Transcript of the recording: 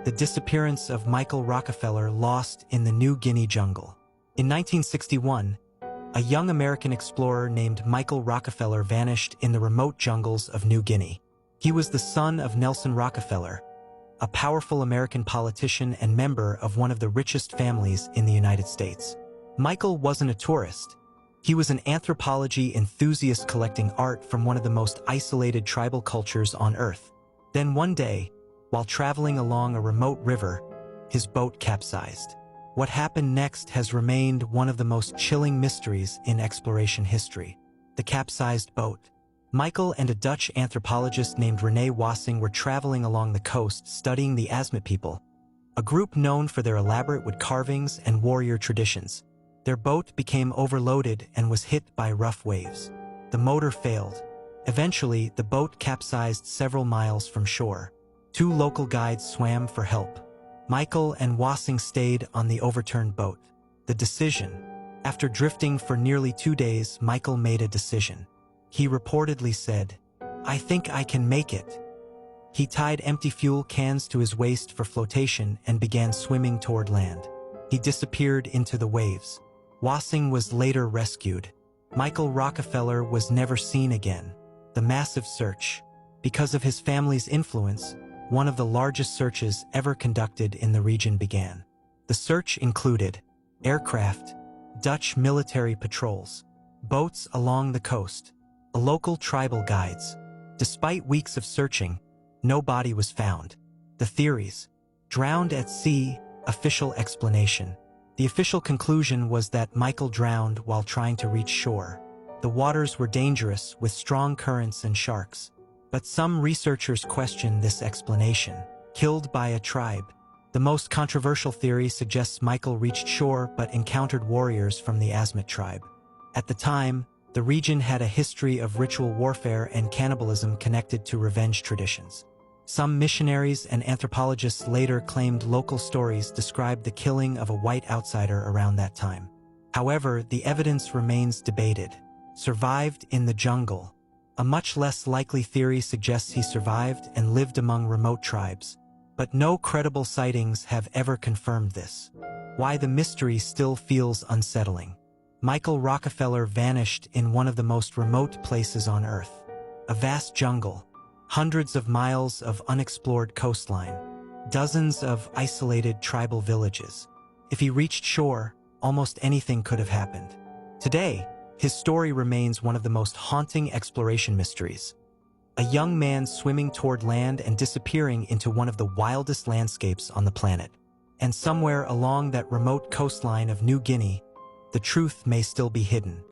the disappearance of Michael Rockefeller lost in the New Guinea jungle. In 1961, a young American explorer named Michael Rockefeller vanished in the remote jungles of New Guinea. He was the son of Nelson Rockefeller, a powerful American politician and member of one of the richest families in the United States. Michael wasn't a tourist. He was an anthropology enthusiast collecting art from one of the most isolated tribal cultures on Earth. Then one day, while traveling along a remote river, his boat capsized. What happened next has remained one of the most chilling mysteries in exploration history. The capsized boat. Michael and a Dutch anthropologist named René Wassing were traveling along the coast studying the Asmat people, a group known for their elaborate wood carvings and warrior traditions. Their boat became overloaded and was hit by rough waves. The motor failed. Eventually, the boat capsized several miles from shore. Two local guides swam for help. Michael and Wassing stayed on the overturned boat. The decision. After drifting for nearly 2 days, Michael made a decision. He reportedly said, "I think I can make it." He tied empty fuel cans to his waist for flotation and began swimming toward land. He disappeared into the waves. Wassing was later rescued. Michael Rockefeller was never seen again. The massive search. Because of his family's influence, one of the largest searches ever conducted in the region began. The search included aircraft, Dutch military patrols, boats along the coast, local tribal guides. Despite weeks of searching, no body was found. The theories. Drowned at sea, official explanation. The official conclusion was that Michael drowned while trying to reach shore. The waters were dangerous with strong currents and sharks. But some researchers question this explanation. Killed by a tribe. The most controversial theory suggests Michael reached shore but encountered warriors from the Asmat tribe. At the time, the region had a history of ritual warfare and cannibalism connected to revenge traditions. Some missionaries and anthropologists later claimed local stories described the killing of a white outsider around that time. However, the evidence remains debated. Survived in the jungle. A much less likely theory suggests he survived and lived among remote tribes. But no credible sightings have ever confirmed this. Why the mystery still feels unsettling. Michael Rockefeller vanished in one of the most remote places on Earth. A vast jungle. Hundreds of miles of unexplored coastline. Dozens of isolated tribal villages. If he reached shore, almost anything could have happened. Today, his story remains one of the most haunting exploration mysteries. A young man swimming toward land and disappearing into one of the wildest landscapes on the planet. And somewhere along that remote coastline of New Guinea, the truth may still be hidden.